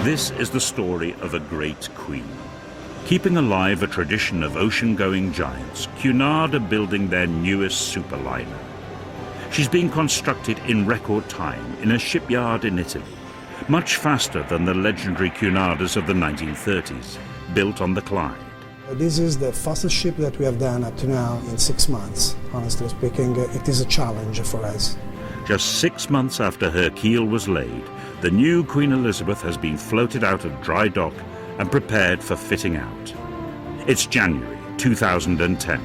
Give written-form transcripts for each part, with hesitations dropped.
This is the story of a great queen. Keeping alive a tradition of ocean-going giants, Cunard are building their newest superliner. She's being constructed in record time in a shipyard in Italy, much faster than the legendary Cunards of the 1930s, built on the Clyde. This is the fastest ship that we have done up to now in 6 months. Honestly speaking, it is a challenge for us. Just 6 months after her keel was laid, the new Queen Elizabeth has been floated out of dry dock and prepared for fitting out. It's January 2010.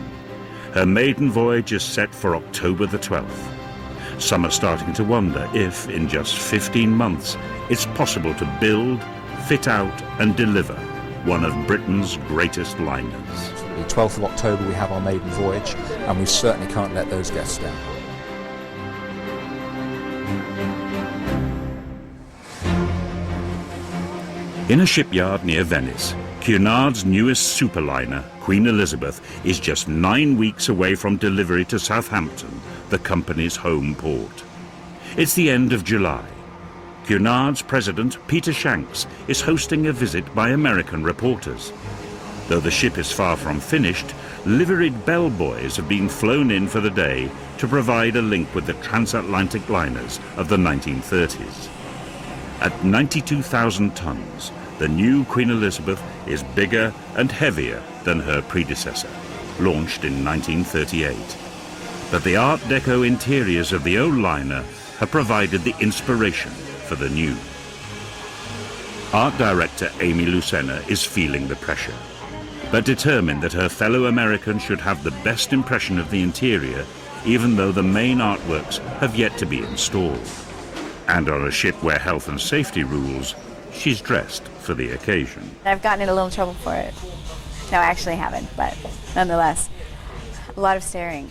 Her maiden voyage is set for October the 12th. Some are starting to wonder if, in just 15 months, it's possible to build, fit out and deliver one of Britain's greatest liners. The 12th of October we have our maiden voyage, and we certainly can't let those guests down. In a shipyard near Venice, Cunard's newest superliner, Queen Elizabeth, is just 9 weeks away from delivery to Southampton, the company's home port. It's the end of July. Cunard's president, Peter Shanks, is hosting a visit by American reporters. Though the ship is far from finished, liveried bellboys have been flown in for the day to provide a link with the transatlantic liners of the 1930s. At 92,000 tons, the new Queen Elizabeth is bigger and heavier than her predecessor, launched in 1938. But the Art Deco interiors of the old liner have provided the inspiration for the new. Art director Amy Lucena is feeling the pressure, but determined that her fellow Americans should have the best impression of the interior, even though the main artworks have yet to be installed. And on a ship where health and safety rules, she's dressed for the occasion. I've gotten in a little trouble for it. No, I actually haven't, but nonetheless, a lot of staring.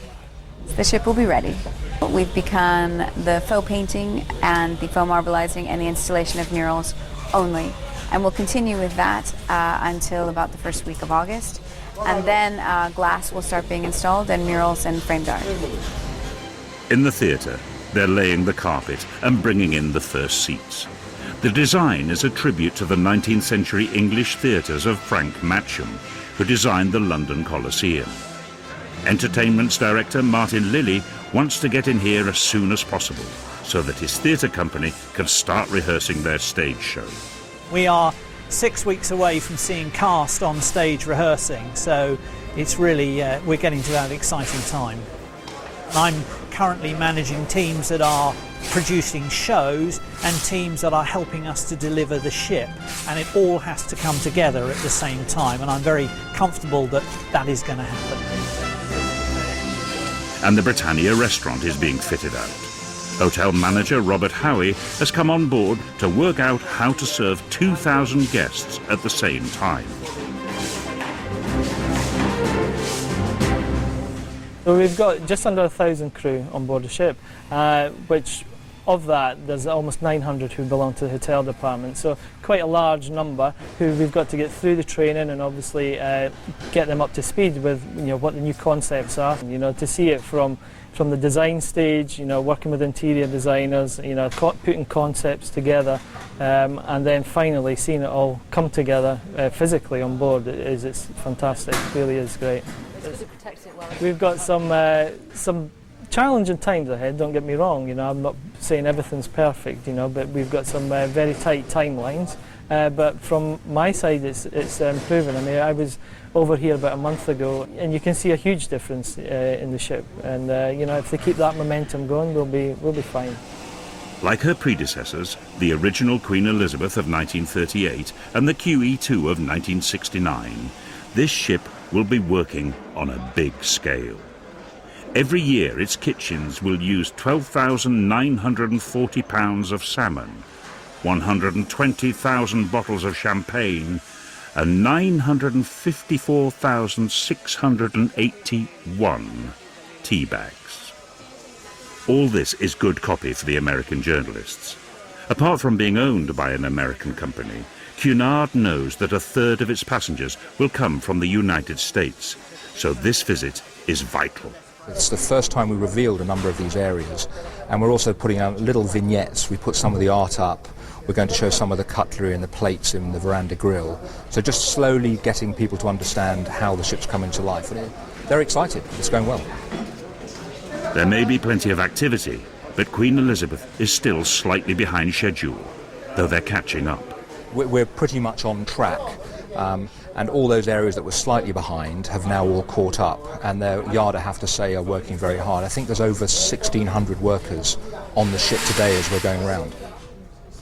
The ship will be ready. We've begun the faux painting and the faux marbleizing and the installation of murals only. And we'll continue with that until about the first week of August. And then glass will start being installed and murals and framed art. In the theatre, they're laying the carpet and bringing in the first seats. The design is a tribute to the 19th century English theatres of Frank Matcham, who designed the London Coliseum. Entertainments director Martin Lilly wants to get in here as soon as possible so that his theatre company can start rehearsing their stage show. We are 6 weeks away from seeing cast on stage rehearsing, so it's really, we're getting to that exciting time. I'm currently managing teams that are producing shows and teams that are helping us to deliver the ship, and it all has to come together at the same time, and I'm very comfortable that that is going to happen. And the Britannia restaurant is being fitted out. Hotel manager Robert Howie has come on board to work out how to serve 2,000 guests at the same time. So we've got just under 1,000 crew on board the ship, which of that there's almost 900 who belong to the hotel department, so quite a large number who we've got to get through the training and obviously get them up to speed with what the new concepts are, to see it from the design stage, working with interior designers, putting concepts together, and then finally seeing it all come together physically on board. It's fantastic, it really is great. We've got some challenging times ahead, don't get me wrong, I'm not saying everything's perfect, but we've got some very tight timelines, but from my side it's improving. I mean, I was over here about a month ago and you can see a huge difference in the ship, and if they keep that momentum going, we'll be fine. Like her predecessors, the original Queen Elizabeth of 1938 and the QE2 of 1969, this ship will be working on a big scale. Every year its kitchens will use 12,940 pounds of salmon, 120,000 bottles of champagne and 954,681 tea bags. All this is good copy for the American journalists. Apart from being owned by an American company, Cunard knows that a third of its passengers will come from the United States, so this visit is vital. It's the first time we revealed a number of these areas, and we're also putting out little vignettes. We put some of the art up We're going to show some of the cutlery and the plates in the veranda grill. So just slowly getting people to understand how the ship's coming to life. And they're excited. It's going well. There may be plenty of activity, but Queen Elizabeth is still slightly behind schedule, though they're catching up. We're pretty much on track. And all those areas that were slightly behind have now all caught up, and the yard, I have to say, are working very hard. I think there's over 1,600 workers on the ship today as we're going around.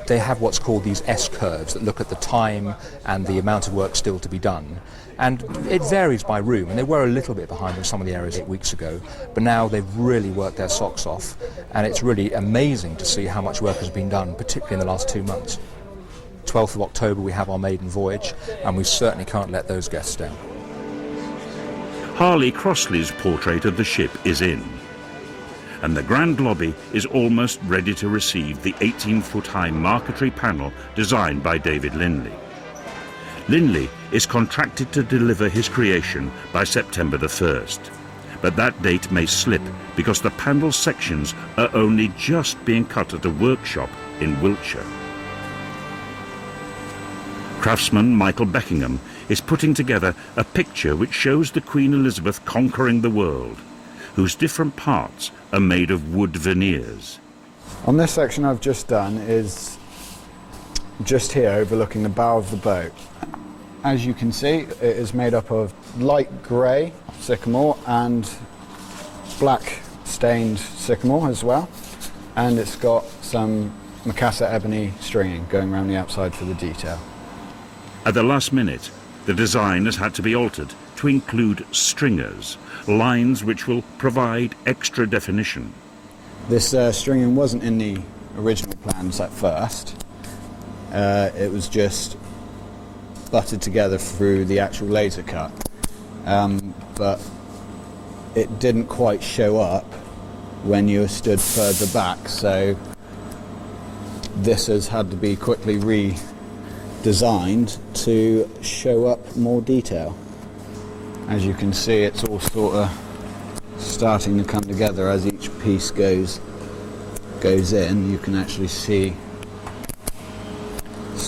They have what's called these S-curves that look at the time and the amount of work still to be done. And it varies by room, and they were a little bit behind in some of the areas 8 weeks ago, but now they've really worked their socks off, and it's really amazing to see how much work has been done, particularly in the last 2 months. 12th of October we have our maiden voyage, and we certainly can't let those guests down. Harley Crossley's portrait of the ship is in, and the grand lobby is almost ready to receive the 18-foot-high marquetry panel designed by David Linley. Linley is contracted to deliver his creation by September the 1st, but that date may slip because the panel sections are only just being cut at a workshop in Wiltshire. Craftsman Michael Beckingham is putting together a picture which shows the Queen Elizabeth conquering the world, whose different parts are made of wood veneers. On this section I've just done is just here overlooking the bow of the boat. As you can see, it is made up of light grey sycamore and black stained sycamore as well, and it's got some Macassar ebony stringing going around the outside for the detail. At the last minute, the design has had to be altered to include stringers, lines which will provide extra definition. This stringing wasn't in the original plans at first. It was just butted together through the actual laser cut, but it didn't quite show up when you were stood further back, so this has had to be quickly redesigned to show up more detail. As you can see, it's all sort of starting to come together as each piece goes in. You can actually see,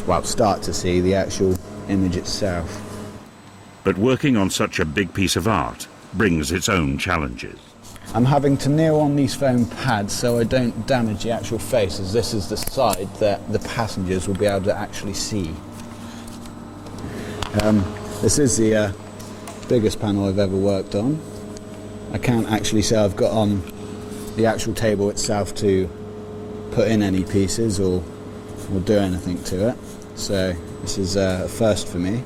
well, start to see the actual image itself. But working on such a big piece of art brings its own challenges. I'm having to kneel on these foam pads so I don't damage the actual face, as this is the side that the passengers will be able to actually see. This is the biggest panel I've ever worked on. I can't actually say I've got on the actual table itself to put in any pieces or do anything to it, so this is a first for me.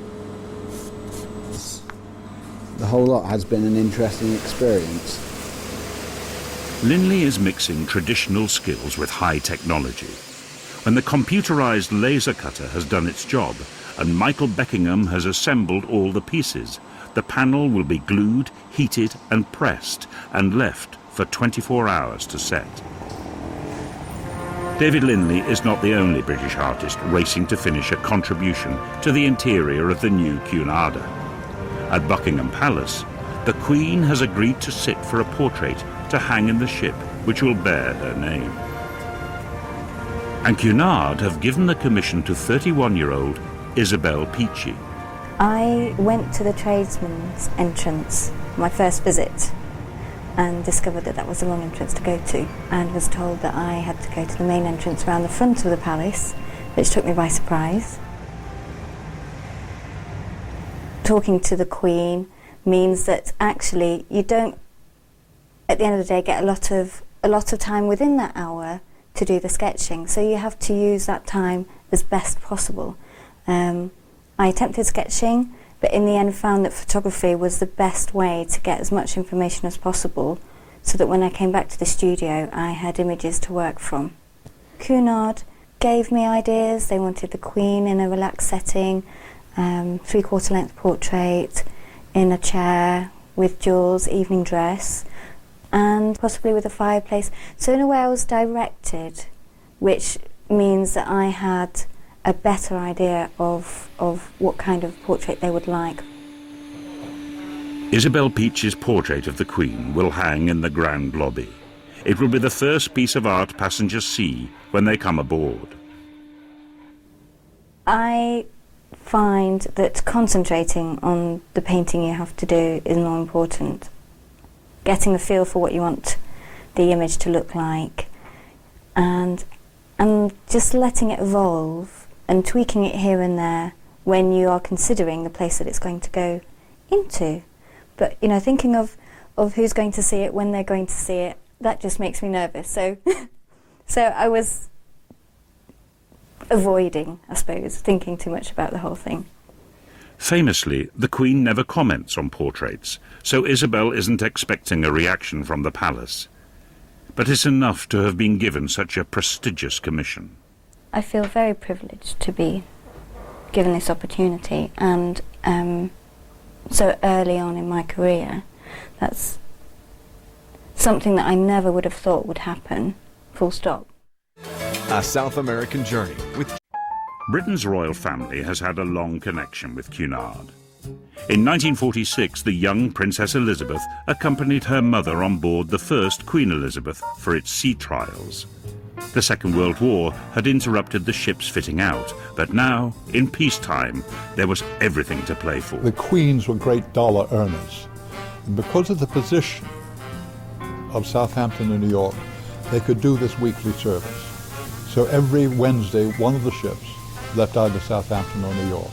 The whole lot has been an interesting experience. Linley is mixing traditional skills with high technology. When the computerized laser cutter has done its job and Michael Beckingham has assembled all the pieces, the panel will be glued, heated and pressed and left for 24 hours to set. David Linley is not the only British artist racing to finish a contribution to the interior of the new Cunarder. At Buckingham Palace, the Queen has agreed to sit for a portrait to hang in the ship which will bear her name. And Cunard have given the commission to 31-year-old Isabel Peachy. I went to the tradesman's entrance, my first visit, and discovered that that was the wrong entrance to go to, and was told that I had to go to the main entrance around the front of the palace, which took me by surprise. Talking to the Queen means that actually you don't, at the end of the day, get a lot of time within that hour to do the sketching, so you have to use that time as best possible. I attempted sketching, but in the end found that photography was the best way to get as much information as possible, so that when I came back to the studio I had images to work from. Cunard gave me ideas. They wanted the Queen in a relaxed setting, 3/4 length portrait, in a chair with jewels, evening dress, and possibly with a fireplace. So in a way I was directed, which means that I had a better idea of what kind of portrait they would like. Isabel Peachy's portrait of the Queen will hang in the grand lobby. It will be the first piece of art passengers see when they come aboard. I find that concentrating on the painting you have to do is more important. Getting a feel for what you want the image to look like, and just letting it evolve and tweaking it here and there when you are considering the place that it's going to go into. But, you know, thinking of who's going to see it, when they're going to see it, that just makes me nervous. So, so I was avoiding, I suppose, thinking too much about the whole thing. Famously, the Queen never comments on portraits, so Isabel isn't expecting a reaction from the palace. But it's enough to have been given such a prestigious commission. I feel very privileged to be given this opportunity, and so early on in my career, that's something that I never would have thought would happen, full stop. A South American journey with Britain's royal family has had a long connection with Cunard. In 1946, the young Princess Elizabeth accompanied her mother on board the first Queen Elizabeth for its sea trials. The Second World War had interrupted the ship's fitting out, but now, in peacetime, there was everything to play for. The Queens were great dollar earners, and because of the position of Southampton and New York, they could do this weekly service. So every Wednesday, one of the ships left either Southampton or New York.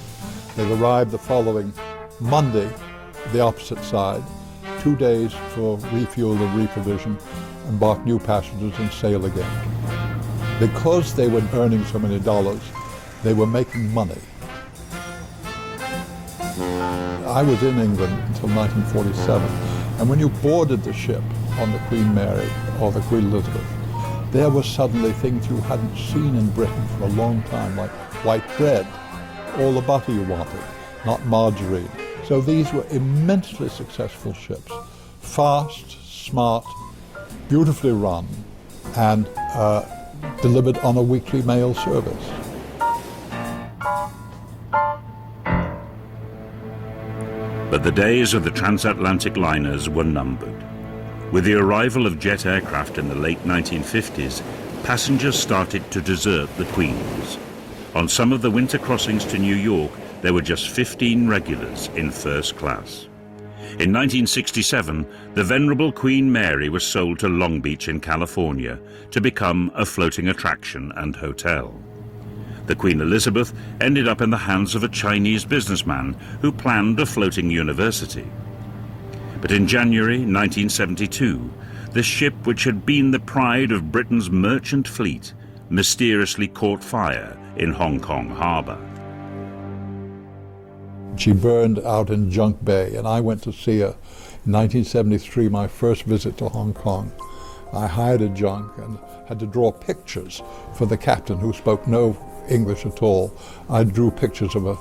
They'd arrive the following Monday, the opposite side, 2 days for refuel and reprovision, embark new passengers and sail again. Because they were earning so many dollars, they were making money. I was in England until 1947, and when you boarded the ship on the Queen Mary or the Queen Elizabeth, there were suddenly things you hadn't seen in Britain for a long time, like white bread, all the butter you wanted, not margarine. So these were immensely successful ships, fast, smart, beautifully run, and delivered on a weekly mail service. But the days of the transatlantic liners were numbered. With the arrival of jet aircraft in the late 1950s, passengers started to desert the Queens. On some of the winter crossings to New York, there were just 15 regulars in first class. In 1967, the venerable Queen Mary was sold to Long Beach in California to become a floating attraction and hotel. The Queen Elizabeth ended up in the hands of a Chinese businessman who planned a floating university. But in January 1972, the ship which had been the pride of Britain's merchant fleet mysteriously caught fire in Hong Kong harbour. She burned out in Junk Bay, and I went to see her in 1973, my first visit to Hong Kong. I hired a junk and had to draw pictures for the captain, who spoke no English at all. I drew pictures of a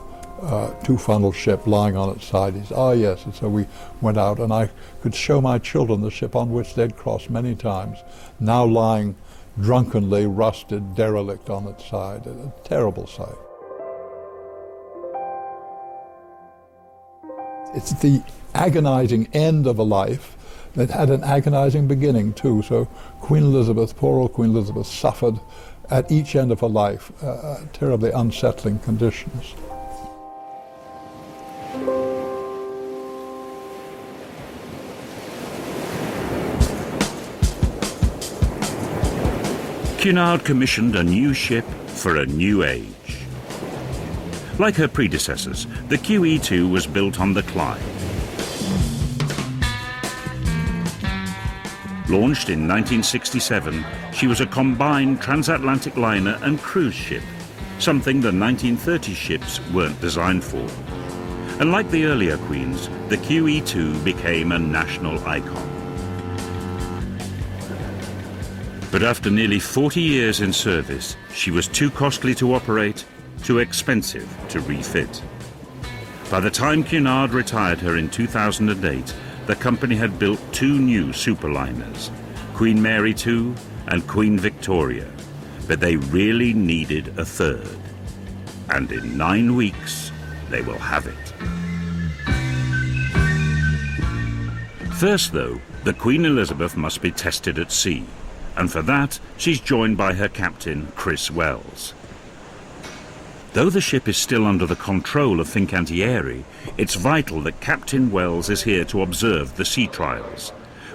two-funnel ship lying on its side. He said, "Oh yes," and so we went out, and I could show my children the ship on which they'd crossed many times, now lying drunkenly rusted, derelict on its side. A terrible sight. It's the agonizing end of a life that had an agonizing beginning too. So Queen Elizabeth, poor old Queen Elizabeth, suffered at each end of her life terribly unsettling conditions. Cunard commissioned a new ship for a new age. Like her predecessors, the QE2 was built on the Clyde. Launched in 1967, she was a combined transatlantic liner and cruise ship, something the 1930 ships weren't designed for. And like the earlier Queens, the QE2 became a national icon. But after nearly 40 years in service, she was too costly to operate, too expensive to refit. By the time Cunard retired her in 2008, the company had built two new superliners, Queen Mary II and Queen Victoria, but they really needed a third. And in 9 weeks, they will have it. First, though, the Queen Elizabeth must be tested at sea, and for that, she's joined by her captain, Chris Wells. Though the ship is still under the control of Fincantieri, it's vital that Captain Wells is here to observe the sea trials,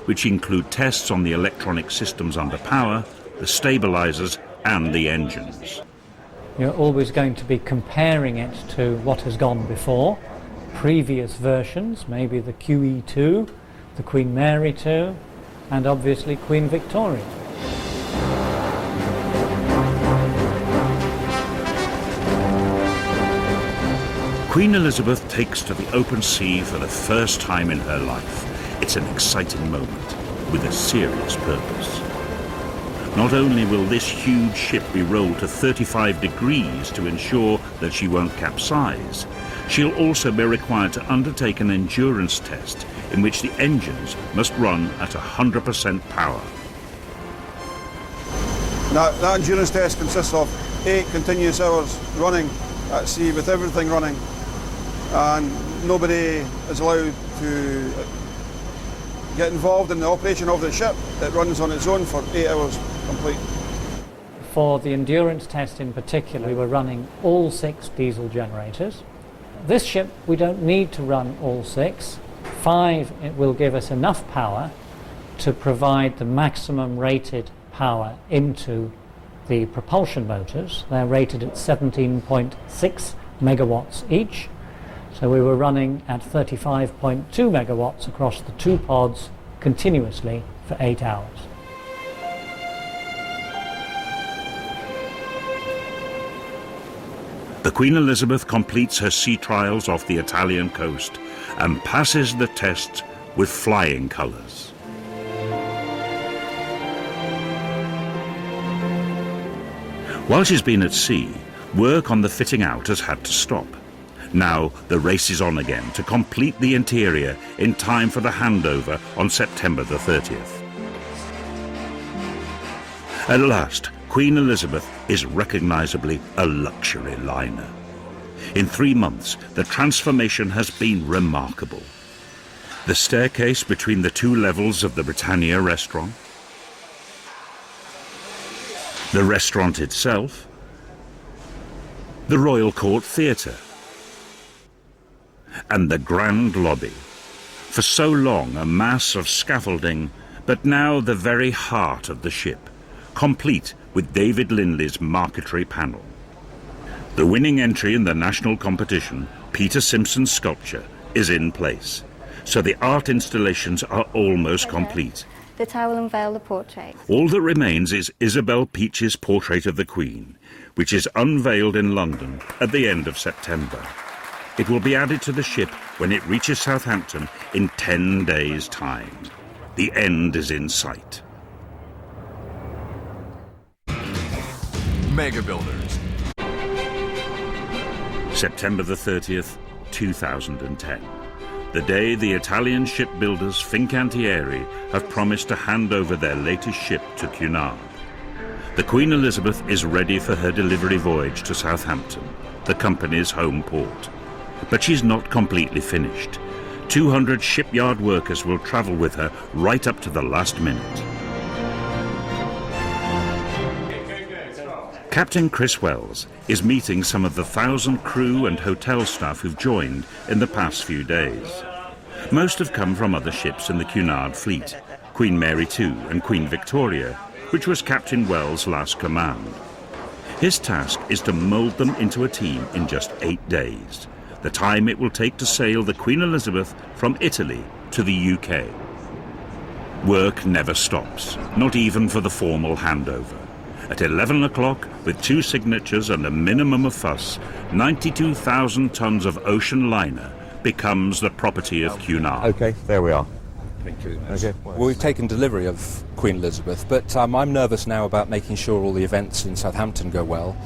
which include tests on the electronic systems under power, the stabilizers and the engines. You're always going to be comparing it to what has gone before, previous versions, maybe the QE2, the Queen Mary 2, and obviously Queen Victoria. Queen Elizabeth takes to the open sea for the first time in her life. It's an exciting moment with a serious purpose. Not only will this huge ship be rolled to 35 degrees to ensure that she won't capsize, she'll also be required to undertake an endurance test in which the engines must run at 100% power. That endurance test consists of 8 continuous hours running at sea with everything running, and nobody is allowed to get involved in the operation of the ship. It runs on its own for 8 hours complete. For the endurance test in particular, we were running all 6 diesel generators. This ship, we don't need to run all 6. 5, it will give us enough power to provide the maximum rated power into the propulsion motors. They're rated at 17.6 megawatts each. So we were running at 35.2 megawatts across the 2 pods continuously for 8 hours. The Queen Elizabeth completes her sea trials off the Italian coast and passes the tests with flying colours. While she's been at sea, work on the fitting out has had to stop. Now the race is on again to complete the interior in time for the handover on September the 30th. At last, Queen Elizabeth is recognisably a luxury liner. In 3 months, the transformation has been remarkable. The staircase between the 2 levels of the Britannia restaurant, the restaurant itself, the Royal Court Theatre, and the grand lobby. For so long a mass of scaffolding, but now the very heart of the ship, complete with David Lindley's marquetry panel. The winning entry in the national competition, Peter Simpson's sculpture, is in place, so the art installations are almost complete. That I will unveil the portrait. All that remains is Isabel Peach's portrait of the Queen, which is unveiled in London at the end of September. It will be added to the ship when it reaches Southampton in 10 days' time. The end is in sight. Mega Builders. September the 30th, 2010. The day the Italian shipbuilders Fincantieri have promised to hand over their latest ship to Cunard. The Queen Elizabeth is ready for her delivery voyage to Southampton, the company's home port. But she's not completely finished. 200 shipyard workers will travel with her right up to the last minute. Captain Chris Wells is meeting some of the 1,000 crew and hotel staff who've joined in the past few days. Most have come from other ships in the Cunard fleet, Queen Mary II and Queen Victoria, which was Captain Wells' last command. His task is to mould them into a team in just 8 days, the time it will take to sail the Queen Elizabeth from Italy to the UK. Work never stops, not even for the formal handover. At 11 o'clock, with 2 signatures and a minimum of fuss, 92,000 tons of ocean liner becomes the property of Cunard. Okay, there we are. Thank you. Okay. Well, we've taken delivery of Queen Elizabeth, but I'm nervous now about making sure all the events in Southampton go well,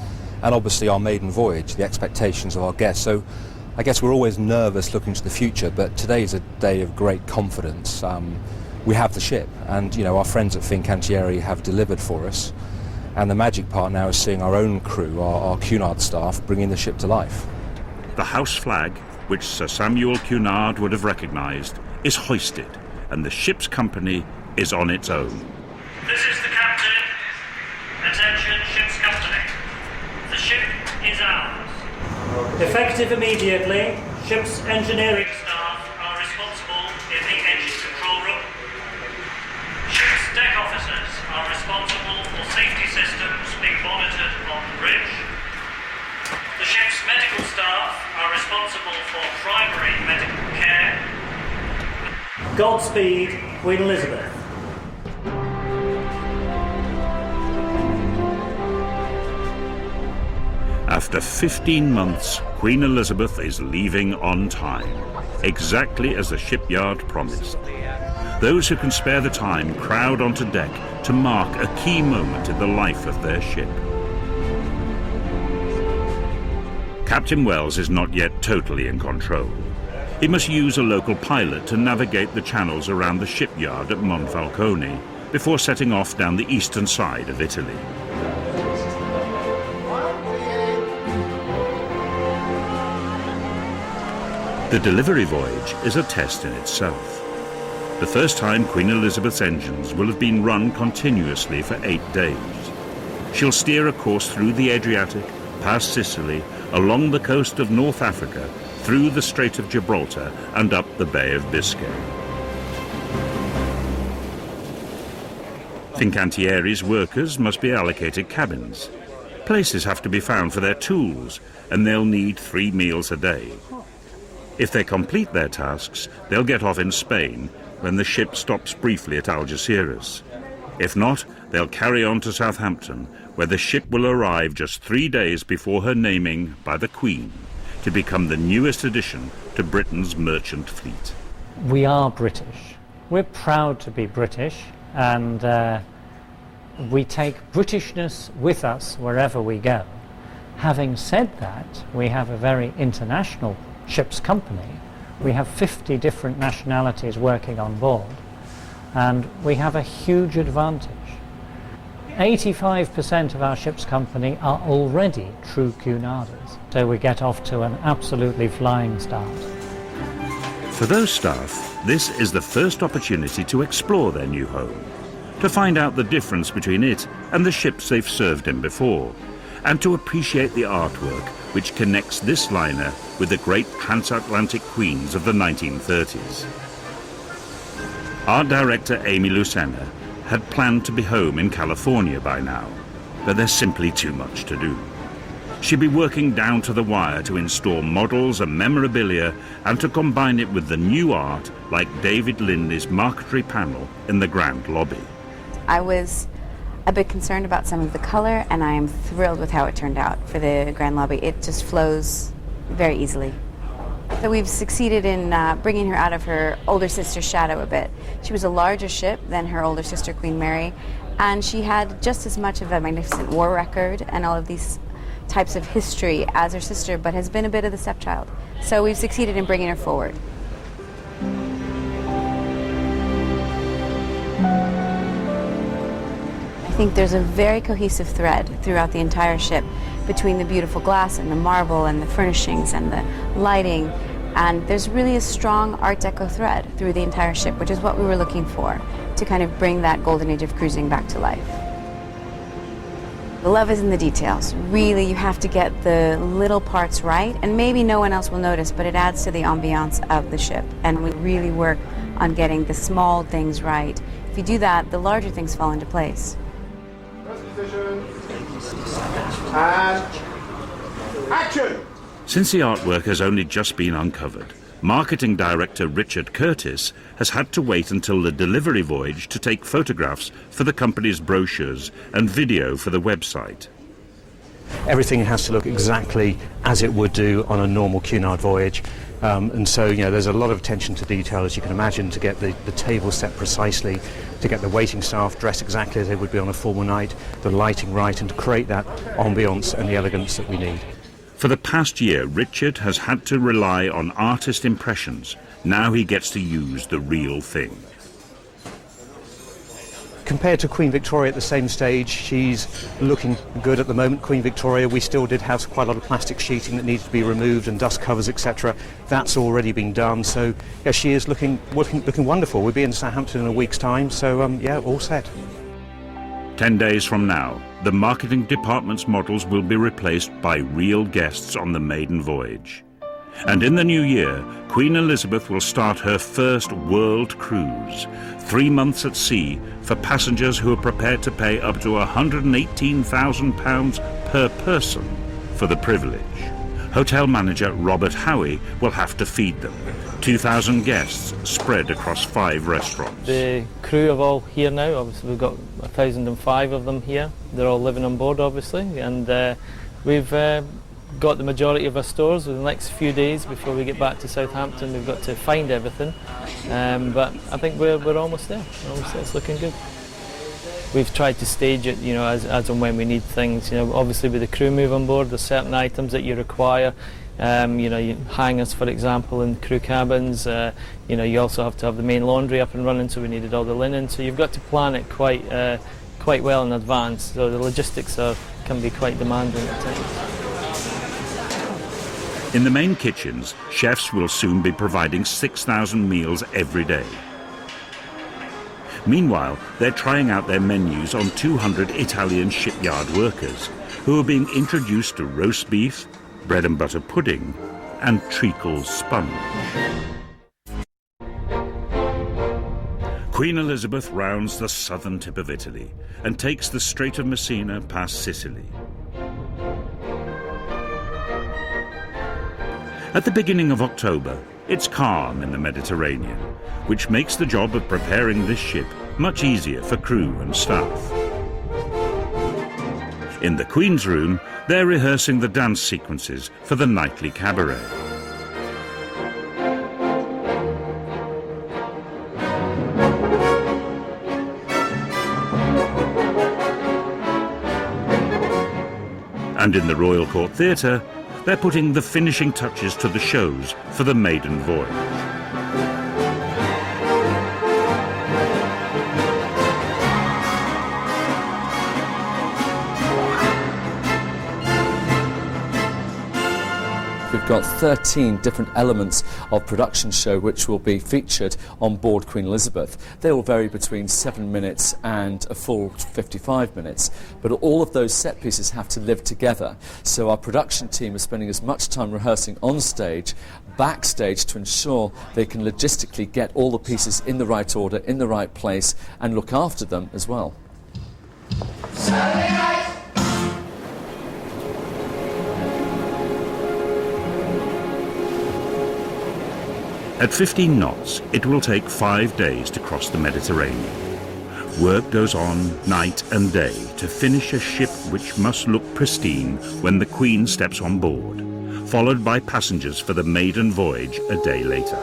and obviously our maiden voyage, the expectations of our guests. So I guess we're always nervous looking to the future, but today is a day of great confidence. We have the ship, and our friends at Fincantieri have delivered for us. And the magic part now is seeing our own crew, our Cunard staff, bringing the ship to life. The house flag, which Sir Samuel Cunard would have recognised, is hoisted, and the ship's company is on its own. This is the captain. Attention, ship's company. The ship is ours. Effective immediately, ship's engineering staff are responsible in the engine control room. Ship's deck officers are responsible for safety systems being monitored on the bridge. The ship's medical staff are responsible for primary medical care. Godspeed, Queen Elizabeth. After 15 months, Queen Elizabeth is leaving on time, exactly as the shipyard promised. Those who can spare the time crowd onto deck to mark a key moment in the life of their ship. Captain Wells is not yet totally in control. He must use a local pilot to navigate the channels around the shipyard at Monfalcone before setting off down the eastern side of Italy. The delivery voyage is a test in itself. The first time Queen Elizabeth's engines will have been run continuously for 8 days. She'll steer a course through the Adriatic, past Sicily, along the coast of North Africa, through the Strait of Gibraltar and up the Bay of Biscay. Fincantieri's workers must be allocated cabins. Places have to be found for their tools, and they'll need 3 meals a day. If they complete their tasks, they'll get off in Spain when the ship stops briefly at Algeciras. If not, they'll carry on to Southampton, where the ship will arrive just 3 days before her naming by the Queen to become the newest addition to Britain's merchant fleet. We are British. We're proud to be British, and we take Britishness with us wherever we go. Having said that, we have a very international ship's company. We have 50 different nationalities working on board, and we have a huge advantage. 85% of our ship's company are already true Cunarders, so we get off to an absolutely flying start. For those staff, this is the first opportunity to explore their new home, to find out the difference between it and the ships they've served in before, and to appreciate the artwork which connects this liner with the great transatlantic queens of the 1930s. Art director Amy Lucena had planned to be home in California by now, but there's simply too much to do. She'd be working down to the wire to install models and memorabilia and to combine it with the new art like David Lindley's marquetry panel in the Grand Lobby. I was a bit concerned about some of the color, and I am thrilled with how it turned out for the Grand Lobby. It just flows very easily. So we've succeeded in bringing her out of her older sister's shadow a bit. She was a larger ship than her older sister, Queen Mary, and she had just as much of a magnificent war record and all of these types of history as her sister, but has been a bit of the stepchild. So we've succeeded in bringing her forward. I think there's a very cohesive thread throughout the entire ship between the beautiful glass and the marble and the furnishings and the lighting, and there's really a strong Art Deco thread through the entire ship, which is what we were looking for, to kind of bring that golden age of cruising back to life. The love is in the details. Really, you have to get the little parts right, and maybe no one else will notice, but it adds to the ambiance of the ship, and we really work on getting the small things right. If you do that, the larger things fall into place. And action! Since the artwork has only just been uncovered, marketing director Richard Curtis has had to wait until the delivery voyage to take photographs for the company's brochures and video for the website. Everything has to look exactly as it would do on a normal Cunard voyage. And so, you know, there's a lot of attention to detail, as you can imagine, to get the table set precisely, to get the waiting staff dressed exactly as they would be on a formal night, the lighting right, and to create that ambience and the elegance that we need. For the past year, Richard has had to rely on artist impressions. Now he gets to use the real thing. Compared to Queen Victoria at the same stage, she's looking good at the moment. Queen Victoria, we still did have quite a lot of plastic sheeting that needed to be removed and dust covers, etc. That's already been done, so yeah, she is looking wonderful. We'll be in Southampton in a week's time, so yeah, all set. 10 days from now, the marketing department's models will be replaced by real guests on the maiden voyage. And in the new year, Queen Elizabeth will start her first world cruise, 3 months at sea, for passengers who are prepared to pay up to £118,000 per person for the privilege. Hotel manager Robert Howie will have to feed them. 2,000 guests spread across 5 restaurants. The crew are all here now. Obviously, we've got 1,005 of them here. They're all living on board, obviously, and we've got the majority of our stores in the next few days before we get back to Southampton. We've got to find everything, but I think we're almost there. It's looking good. We've tried to stage it, you know, as and when we need things. You know, obviously with the crew move on board, there's certain items that you require. You know, hangers, for example, in crew cabins. You know, you also have to have the main laundry up and running, so we needed all the linen. So you've got to plan it quite well in advance. So the logistics can be quite demanding at times. In the main kitchens, chefs will soon be providing 6,000 meals every day. Meanwhile, they're trying out their menus on 200 Italian shipyard workers who are being introduced to roast beef, bread and butter pudding, and treacle sponge. Queen Elizabeth rounds the southern tip of Italy and takes the Strait of Messina past Sicily. At the beginning of October, it's calm in the Mediterranean, which makes the job of preparing this ship much easier for crew and staff. In the Queen's room, they're rehearsing the dance sequences for the nightly cabaret. And in the Royal Court Theatre, they're putting the finishing touches to the shows for the maiden voyage. We've got 13 different elements of production show which will be featured on board Queen Elizabeth. They will vary between 7 minutes and a full 55 minutes, but all of those set pieces have to live together. So our production team is spending as much time rehearsing on stage, backstage, to ensure they can logistically get all the pieces in the right order, in the right place, and look after them as well. At 15 knots, it will take 5 days to cross the Mediterranean. Work goes on night and day to finish a ship which must look pristine when the Queen steps on board, followed by passengers for the maiden voyage a day later.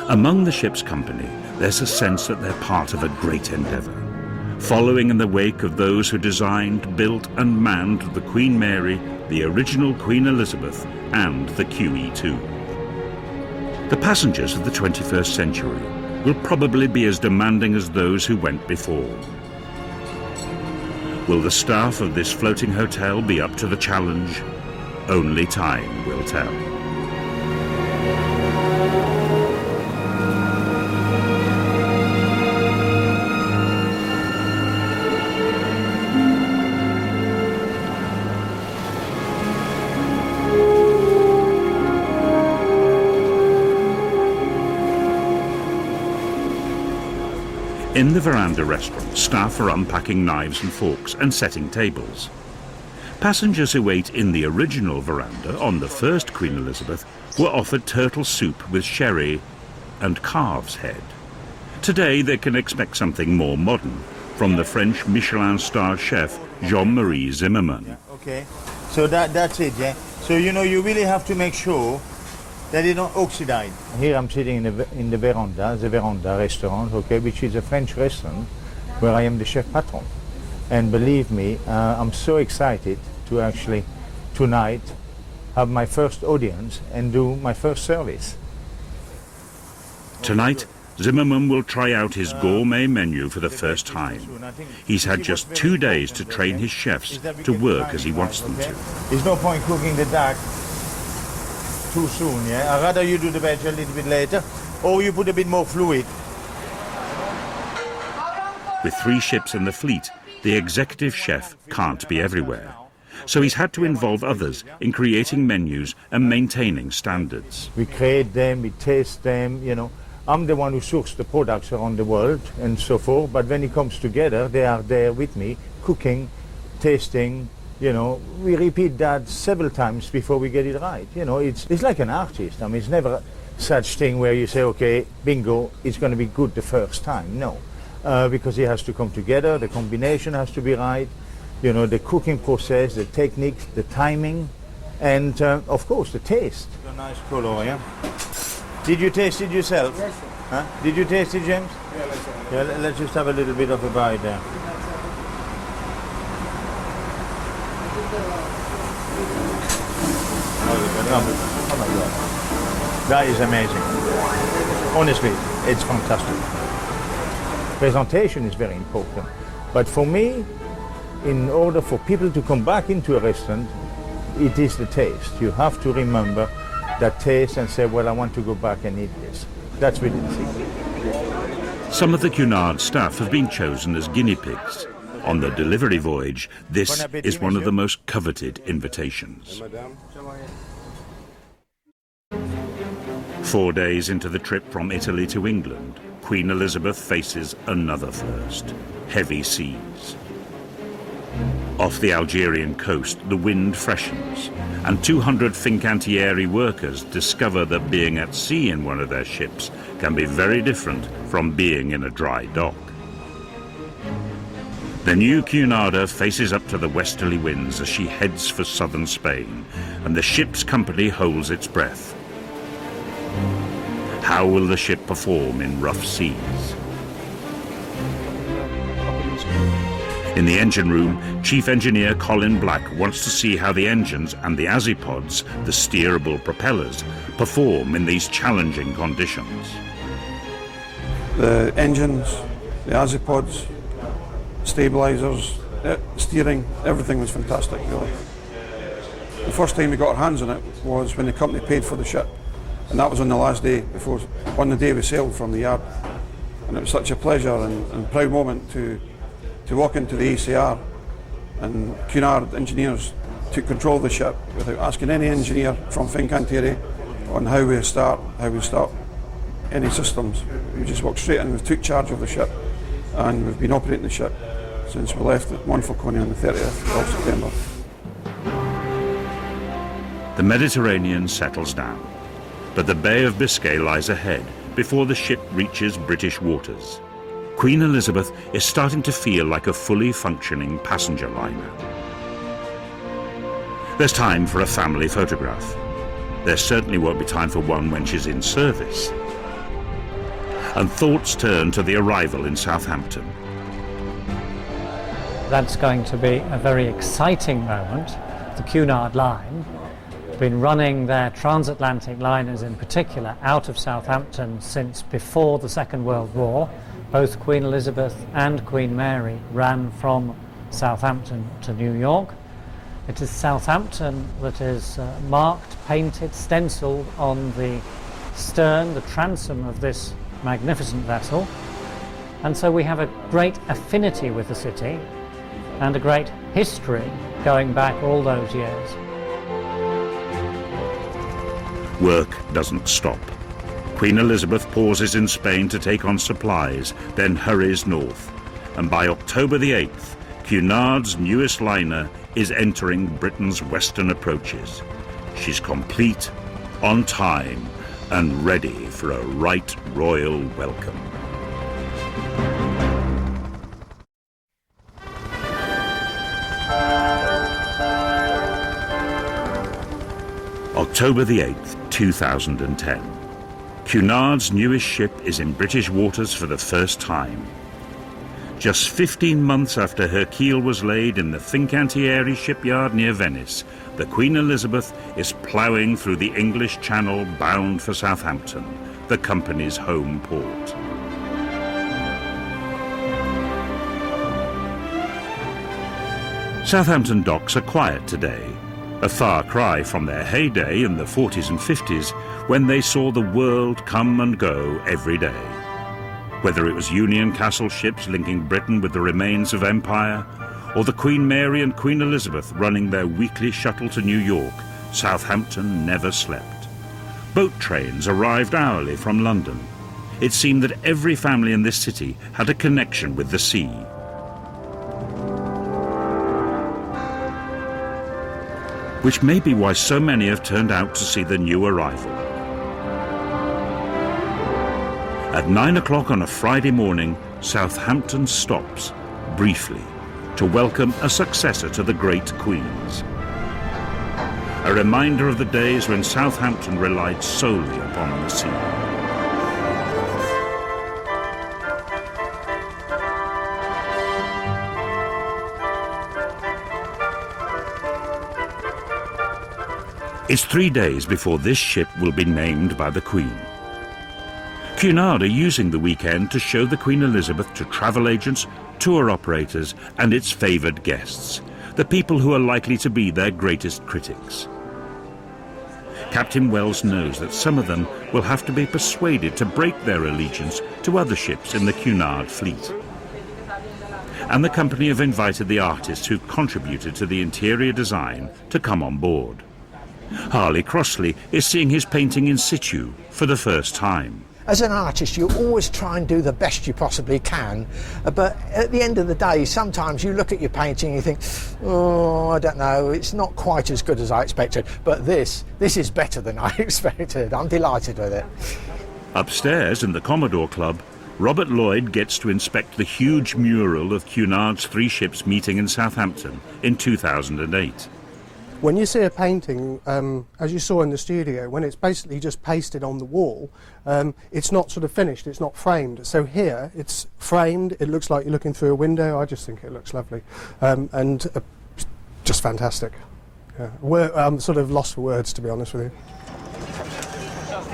Among the ship's company, there's a sense that they're part of a great endeavour, following in the wake of those who designed, built and manned the Queen Mary, the original Queen Elizabeth and the QE2. The passengers of the 21st century will probably be as demanding as those who went before. Will the staff of this floating hotel be up to the challenge? Only time will tell. In the veranda restaurant, staff are unpacking knives and forks and setting tables. Passengers who ate in the original veranda on the first Queen Elizabeth were offered turtle soup with sherry and calf's head. Today they can expect something more modern from the French Michelin-starred chef Jean-Marie Zimmermann. Okay, so that's it, yeah? So, you know, you really have to make sure that they don't oxidize. Here I'm sitting in the veranda restaurant, okay, which is a French restaurant where I am the chef patron. And believe me, I'm so excited to actually tonight have my first audience and do my first service. Tonight, Zimmermann will try out his gourmet menu for the first time. He's had just 2 days to train his chefs to work as he wants them to. There's no point cooking the duck too soon, yeah? I'd rather you do the veg a little bit later, or you put a bit more fluid. With 3 ships in the fleet, the executive chef can't be everywhere. So he's had to involve others in creating menus and maintaining standards. We create them, we taste them, you know. I'm the one who sources the products around the world and so forth, but when it comes together, they are there with me, cooking, tasting, you know. We repeat that several times before we get it right. You know, it's like an artist. I mean, it's never such thing where you say, okay, bingo, it's going to be good the first time. No, because it has to come together, the combination has to be right, you know, the cooking process, the techniques, the timing, and of course the taste. A nice color, yeah? Did you taste it yourself? Yes, sir. Huh? Did you taste it, James? Yeah, let's have a Yeah, let's just have a little bit of a bite there. Oh my God. That is amazing. Honestly, it's fantastic. Presentation is very important. But for me, in order for people to come back into a restaurant, it is the taste. You have to remember that taste and say, well, I want to go back and eat this. That's really the secret. Some of the Cunard staff have been chosen as guinea pigs. On the delivery voyage, this is one of the most coveted invitations. 4 days into the trip from Italy to England, Queen Elizabeth faces another first: heavy seas. Off the Algerian coast, the wind freshens, and 200 Fincantieri workers discover that being at sea in one of their ships can be very different from being in a dry dock. The new Cunarder faces up to the westerly winds as she heads for southern Spain, and the ship's company holds its breath. How will the ship perform in rough seas? In the engine room, Chief Engineer Colin Black wants to see how the engines and the azipods, the steerable propellers, perform in these challenging conditions. The engines, the azipods, stabilisers, steering, everything was fantastic, really. The first time we got our hands on it was when the company paid for the ship, and that was on the last day, on the day we sailed from the yard. And it was such a pleasure and proud moment to walk into the ACR, and Cunard engineers took control of the ship without asking any engineer from Fincantieri on how we start any systems. We just walked straight in, we took charge of the ship, and we've been operating the ship since we left at Monfalcone on the 30th of September. The Mediterranean settles down, but the Bay of Biscay lies ahead before the ship reaches British waters. Queen Elizabeth is starting to feel like a fully functioning passenger liner. There's time for a family photograph. There certainly won't be time for one when she's in service. And thoughts turn to the arrival in Southampton. That's going to be a very exciting moment. The Cunard line have been running their transatlantic liners in particular out of Southampton since before the Second World War. Both Queen Elizabeth and Queen Mary ran from Southampton to New York. It is Southampton that is marked, painted, stenciled on the stern, the transom of this magnificent vessel. And so we have a great affinity with the city and a great history going back all those years. Work doesn't stop. Queen Elizabeth pauses in Spain to take on supplies, then hurries north. And by October the 8th, Cunard's newest liner is entering Britain's western approaches. She's complete, on time, and ready for a right royal welcome. October the 8th, 2010. Cunard's newest ship is in British waters for the first time. Just 15 months after her keel was laid in the Fincantieri shipyard near Venice, the Queen Elizabeth is ploughing through the English Channel bound for Southampton, the company's home port. Southampton docks are quiet today, a far cry from their heyday in the 40s and 50s when they saw the world come and go every day. Whether it was Union Castle ships linking Britain with the remains of empire, or the Queen Mary and Queen Elizabeth running their weekly shuttle to New York, Southampton never slept. Boat trains arrived hourly from London. It seemed that every family in this city had a connection with the sea. Which may be why so many have turned out to see the new arrival. At 9 o'clock on a Friday morning, Southampton stops, briefly, to welcome a successor to the great queens. A reminder of the days when Southampton relied solely upon the sea. It's 3 days before this ship will be named by the Queen. Cunard are using the weekend to show the Queen Elizabeth to travel agents, tour operators and its favoured guests, the people who are likely to be their greatest critics. Captain Wells knows that some of them will have to be persuaded to break their allegiance to other ships in the Cunard fleet. And the company have invited the artists who've contributed to the interior design to come on board. Harley Crossley is seeing his painting in situ for the first time. As an artist, you always try and do the best you possibly can, but at the end of the day, sometimes you look at your painting and you think, oh, I don't know, it's not quite as good as I expected, but this is better than I expected. I'm delighted with it. Upstairs in the Commodore Club, Robert Lloyd gets to inspect the huge mural of Cunard's 3 ships meeting in Southampton in 2008. When you see a painting, as you saw in the studio, when it's basically just pasted on the wall, it's not sort of finished, it's not framed. So here, it's framed, it looks like you're looking through a window. I just think it looks lovely. And just fantastic. Yeah. I'm sort of lost for words, to be honest with you.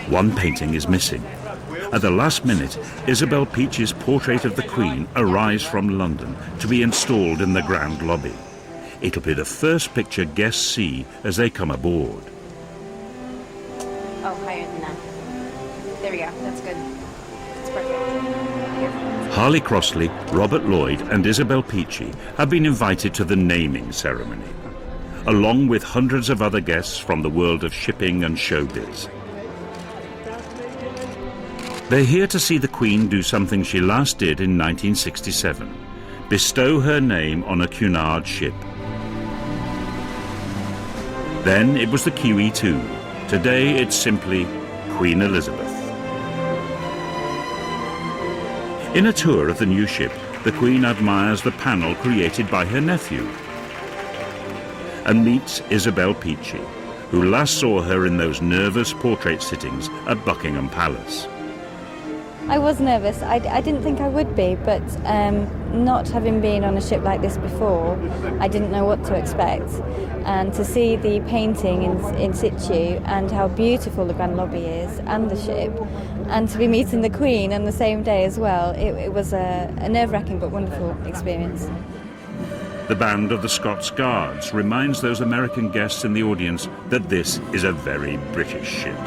One painting is missing. At the last minute, Isabel Peach's portrait of the Queen arrives from London to be installed in the grand lobby. It'll be the first picture guests see as they come aboard. Oh, higher than that. There we go. That's good. That's perfect. Harley Crossley, Robert Lloyd and Isabel Peachy have been invited to the naming ceremony, along with hundreds of other guests from the world of shipping and showbiz. They're here to see the Queen do something she last did in 1967, bestow her name on a Cunard ship. Then it was the QE2. Today it's simply Queen Elizabeth. In a tour of the new ship, the Queen admires the panel created by her nephew and meets Isabel Peachy, who last saw her in those nervous portrait sittings at Buckingham Palace. I was nervous. I didn't think I would be, but not having been on a ship like this before, I didn't know what to expect. And to see the painting in situ and how beautiful the grand lobby is and the ship, and to be meeting the Queen on the same day as well, it was a nerve-wracking but wonderful experience. The band of the Scots Guards reminds those American guests in the audience that this is a very British ship.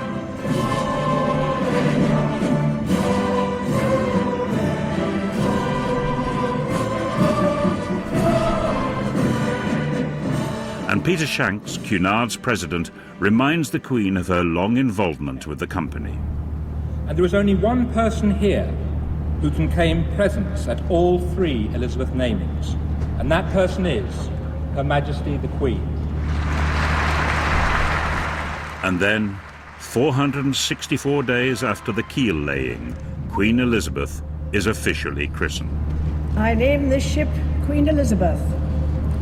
And Peter Shanks, Cunard's president, reminds the Queen of her long involvement with the company. And there is only one person here who can claim presence at all 3 Elizabeth namings, and that person is Her Majesty the Queen. And then, 464 days after the keel laying, Queen Elizabeth is officially christened. I name this ship Queen Elizabeth.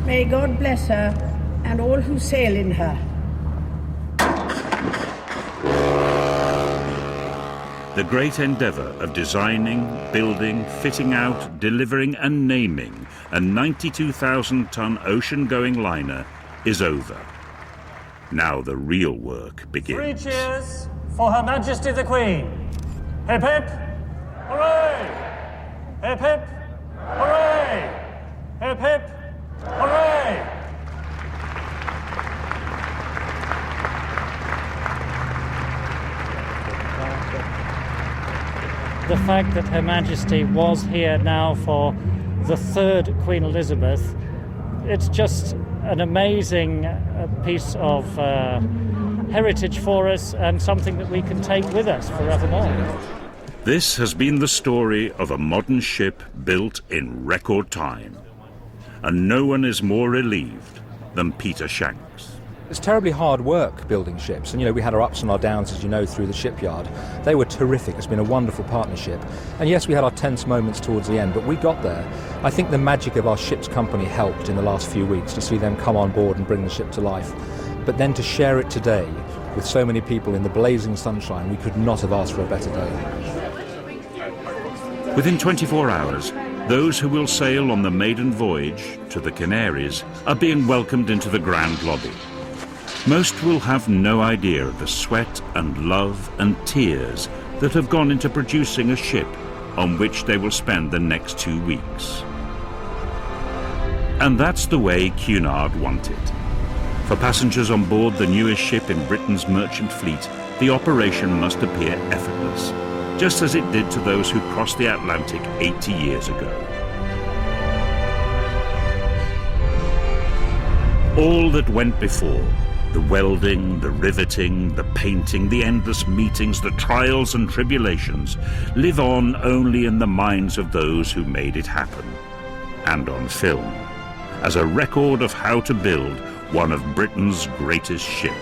May God bless her and all who sail in her. The great endeavour of designing, building, fitting out, delivering and naming a 92,000-ton ocean-going liner is over. Now the real work begins. 3 cheers for Her Majesty the Queen. Hip hip, hooray! Hip hip, hooray! Hip hip, hooray! the fact that Her Majesty was here now for the third Queen Elizabeth, it's just an amazing piece of heritage for us and something that we can take with us forevermore. This has been the story of a modern ship built in record time. And no one is more relieved than Peter Shanks. It's terribly hard work building ships, and we had our ups and our downs, as you know, through the shipyard. They were terrific. It's been a wonderful partnership. And yes, we had our tense moments towards the end, but we got there. I think the magic of our ship's company helped in the last few weeks to see them come on board and bring the ship to life. But then to share it today with so many people in the blazing sunshine, we could not have asked for a better day. Within 24 hours, those who will sail on the maiden voyage to the Canaries are being welcomed into the grand lobby. Most will have no idea of the sweat and love and tears that have gone into producing a ship on which they will spend the next 2 weeks. And that's the way Cunard wanted. For passengers on board the newest ship in Britain's merchant fleet, the operation must appear effortless, just as it did to those who crossed the Atlantic 80 years ago. All that went before, the welding, the riveting, the painting, the endless meetings, the trials and tribulations, live on only in the minds of those who made it happen, and on film, as a record of how to build one of Britain's greatest ships.